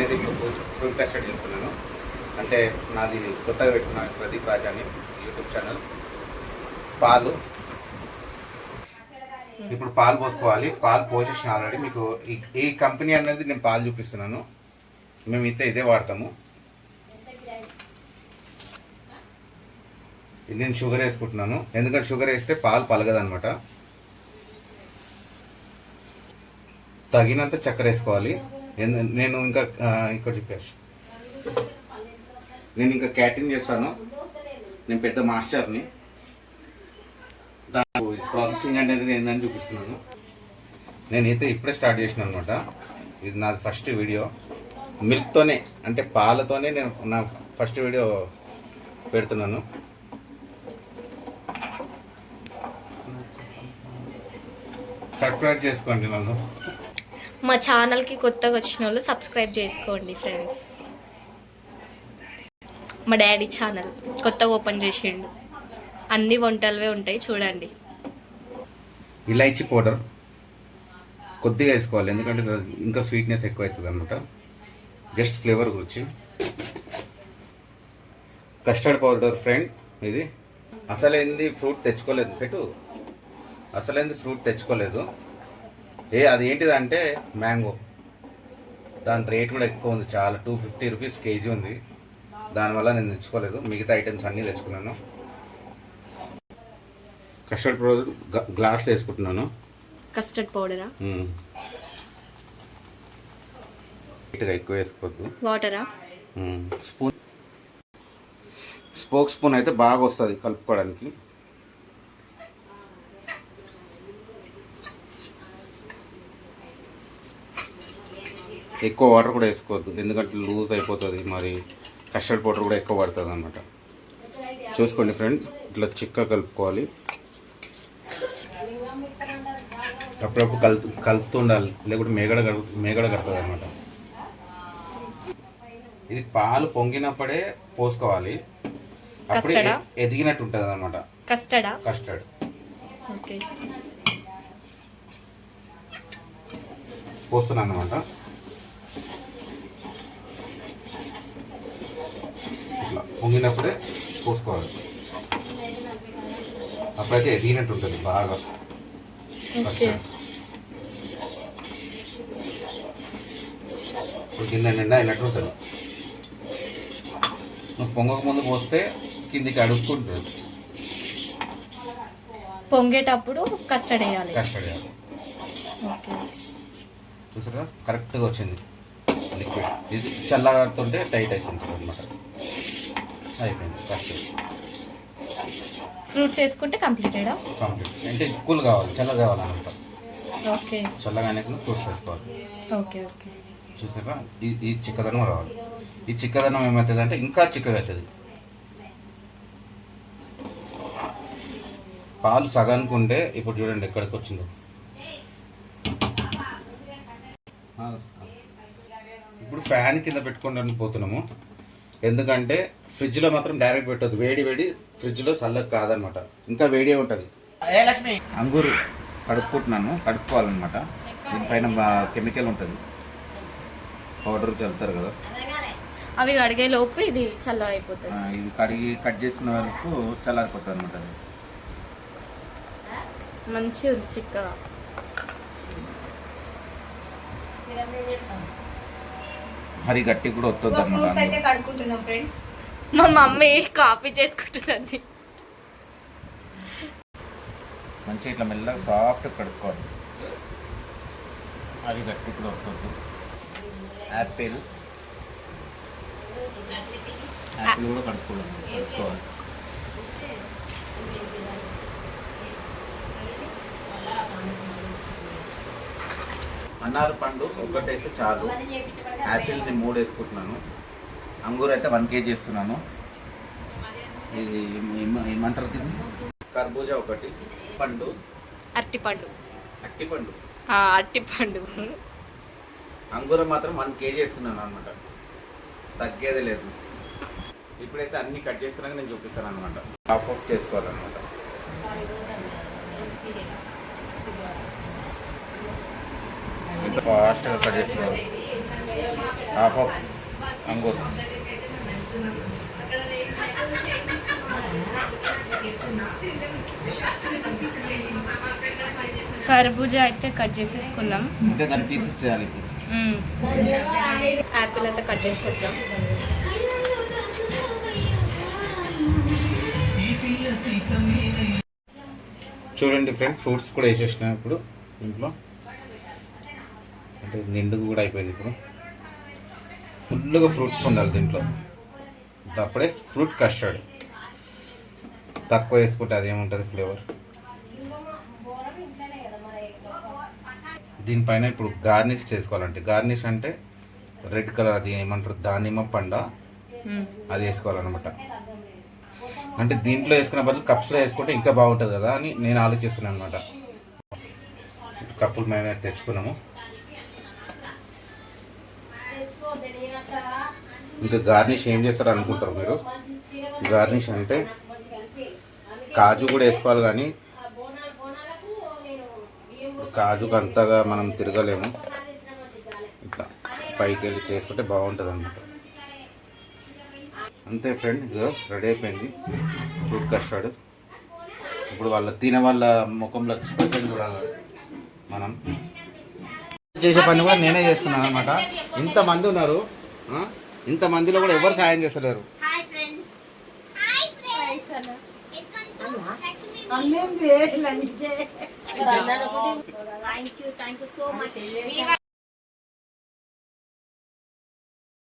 నేనైతే ఇప్పుడు fruit custard చేస్తున్నాను. అంటే నాది కొత్తగా పెట్టుకున్నాను ప్రదీప్ రాజా అని యూట్యూబ్ ఛానల్. పాలు ఇప్పుడు పాలు పోసుకోవాలి. పాలు పోసేసిన ఆల్రెడీ. మీకు ఈ కంపెనీ అనేది నేను పాలు చూపిస్తున్నాను. మేము ఇదే వాడతాము. నేను షుగర్ వేసుకుంటున్నాను, ఎందుకంటే షుగర్ వేస్తే పాలు పలగదనమాట. తగినంత చక్కెర వేసుకోవాలి. నేను ఇంకా ఇక్కడ చెప్పేసి నేను ఇంకా క్యాటరింగ్ చేస్తాను. నేను పెద్ద మాస్టర్ని. దాని ప్రాసెసింగ్ అనేది ఏందని చూపిస్తున్నాను. నేనైతే ఇప్పుడే స్టార్ట్ చేసిన అనమాట. ఇది నాది ఫస్ట్ వీడియో. మిల్క్తోనే అంటే పాలతోనే నేను నా ఫస్ట్ వీడియో పెడుతున్నాను. సబ్స్క్రైబ్ చేసుకోండి నన్ను. మా ఛానల్కి కొత్తగా వచ్చిన వాళ్ళు సబ్స్క్రైబ్ చేసుకోండి ఫ్రెండ్స్. మా డాడీ ఛానల్ కొత్తగా ఓపెన్ చేసిండు. అన్ని వంటలవే ఉంటాయి చూడండి. ఇలాచీ పౌడర్ కొద్దిగా వేసుకోవాలి, ఎందుకంటే ఇంకా స్వీట్నెస్ ఎక్కువ అవుతుంది అనమాట. జస్ట్ ఫ్లేవర్ గురించి. Custard powder friend. ఇది అసలేంది ఫ్రూట్ తెచ్చుకోలేదు పెట్టు. అసలేంది ఫ్రూట్ తెచ్చుకోలేదు. అది ఏంటిదంటే మ్యాంగో. దాని రేట్ కూడా ఎక్కువ ఉంది, చాలా 250 రూపీస్ కేజీ ఉంది. దానివల్ల నేను తెచ్చుకోలేదు. మిగతా ఐటమ్స్ అన్నీ తెచ్చుకున్నాను. కస్టర్డ్ పౌడర్ గ్లాస్లో వేసుకుంటున్నాను. కస్టర్డ్ పౌడరా? ఎక్కువ వేసుకోవద్దు. వాటరా? స్పోక్ స్పూన్ అయితే బాగా వస్తుంది కలుపుకోవడానికి. ఎక్కువ వాటర్ కూడా వేసుకోవద్దు, ఎందుకంటే లూజ్ అయిపోతుంది. మరి కస్టర్డ్ పౌడర్ కూడా ఎక్కువ పడుతుంది అన్నమాట. చూసుకోండి ఫ్రెండ్, ఇట్లా చిక్కగా కలుపుకోవాలి. అప్పుడప్పుడు కలుపుతూ ఉండాలి, లేకుంటే మేగడ కడుతుంది అనమాట. ఇది పాలు పొంగినప్పుడే పోసుకోవాలి, అప్పుడే ఎదిగినట్టు ఉంటుంది అనమాట. కస్టర్డ్ పోస్తున్నాను అనమాట. ఇట్లా పొంగినప్పుడే పోసుకోవాలి, అప్పుడైతే ఎదిగినట్టు ఉంటుంది బాగా. కింద నిండా అయినట్టు ఉంటుంది. నువ్వు పొంగక ముందు పోస్తే కిందికి అడుక్కుంటుంది. పొంగేటప్పుడు కస్టర్డ్ వేయాలి. చూసారా, కరెక్ట్గా వచ్చింది లిక్విడ్. ఇది చల్లగాడుతుంటే టైట్ అవుతుంటుంది అనమాట. అయిపోయింది కస్టర్డ్. ఫ్రూట్స్ వేసుకుంటే కంప్లీట్. అంటే కూల్ కావాలి, చల్లగా కావాలన్నమాట. ఓకే, చల్లగానే ఫ్రూట్స్ వేసుకోవాలి. ఓకే. చూసారా, ఈ చిక్కదనం రావాలి. ఈ చిక్కదనం ఏమవుతుంది అంటే ఇంకా చిక్కగా అవుతుంది. పాలు సగానికి ఉంటే ఇప్పుడు చూడండి ఎక్కడికి వచ్చిందో. ఇప్పుడు ఫ్యాన్ కింద పెట్టుకోవడానికి పోతున్నాము, ఎందుకంటే ఫ్రిడ్జ్లో మాత్రం డైరెక్ట్ పెట్టద్దు. వేడి ఫ్రిడ్జ్లో చల్లగా కాదనమాట, ఇంకా వేడిగా ఉంటుంది. అంగూరు కడుక్కోవాలన్నమాట. దీనిపైన కెమికల్ ఉంటుంది, పౌడర్ చల్లుతారు కదా. అవి కడిగే లోపు ఇది చల్ల అయిపోతుంది. ఇది కడిగి కట్ చేసుకునే వరకు చల్లారిపోతుంది అనమాట. మంచి ఉంది చిక్కగా. మరి గట్టి కూడా వస్తుంది అనమాట. మా మమ్మీ కాపీ చేసుకుంటుంది. మంచిగా ఇట్లా మెల్లగా సాఫ్ట్ కడుక్కోవాలి. అది గట్టి కూడా వస్తుంది. యాపిల్ కూడా కడుక్కోవాలి. అన్నారు పండు ఒకటేస్తే చాలు. యాపిల్ని 3 వేసుకుంటున్నాను. అంగూరు అయితే 1 kg వేస్తున్నాను. ఇది ఏమంటారు దీన్ని? కర్బూజా 1 పండు. అట్టిపండు. అంగూరం మాత్రం 1 kg వేస్తున్నాను అనమాట, తగ్గేదే లేదు. ఇప్పుడైతే అన్ని కట్ చేసుకున్నాక నేను చూపిస్తాను అనమాట. హాఫ్ చేసుకోవాలన్నమాట. ఫాస్ట్గా కట్ చేసుకోవాలి. Half of Angoor. కర్బూజా అయితే కట్ చేసేసుకున్నాం. అంటే దాన్ని పీసెస్ చేయాలి. యాపిల్ అయితే కట్ చేసుకుంటాం. చూడండి ఫ్రెండ్స్, ఫ్రూట్స్ కూడా వేసేసిన ఇప్పుడు ఇంట్లో. అంటే నిండుగా కూడా అయిపోయింది. ఇప్పుడు ఫుల్గా ఫ్రూట్స్ ఉండాలి దీంట్లో. అప్పుడే ఫ్రూట్ కస్టర్డ్. తక్కువ వేసుకుంటే అదేముంటుంది ఫ్లేవర్. దీనిపైన ఇప్పుడు గార్నిష్ చేసుకోవాలంటే, గార్నిష్ అంటే రెడ్ కలర్, అది ఏమంటారు, దానిమ్మ పండ, అది వేసుకోవాలన్నమాట. అంటే దీంట్లో వేసుకున్న బదులు కప్స్లో వేసుకుంటే ఇంకా బాగుంటుంది కదా అని నేను ఆలోచిస్తున్నాను అనమాట. కప్పులు మేము తెచ్చుకున్నాము. ఇంకా గార్నిష్ ఏం చేస్తారు అనుకుంటారు మీరు. గార్నిష్ అంటే కాజు కూడా వేసుకోవాలి, కానీ కాజుకు అంతగా మనం తిరగలేము. ఇట్లా పైకి వెళ్ళి వేసుకుంటే బాగుంటుంది అన్నమాట. అంతే ఫ్రెండ్, ఇక రెడీ అయిపోయింది ఫ్రూట్ కస్టర్డ్. ఇప్పుడు తినే వాళ్ళ ముఖంలో ఎక్స్ప్రెషన్ చూడాలి మనం. చేసే పని కూడా నేనే చేస్తున్నాను అనమాట. ఇంతమంది ఉన్నారు, ఇంతమందిలో కూడా ఎవరు సాయం చేస్తలేరు. Thank you so much.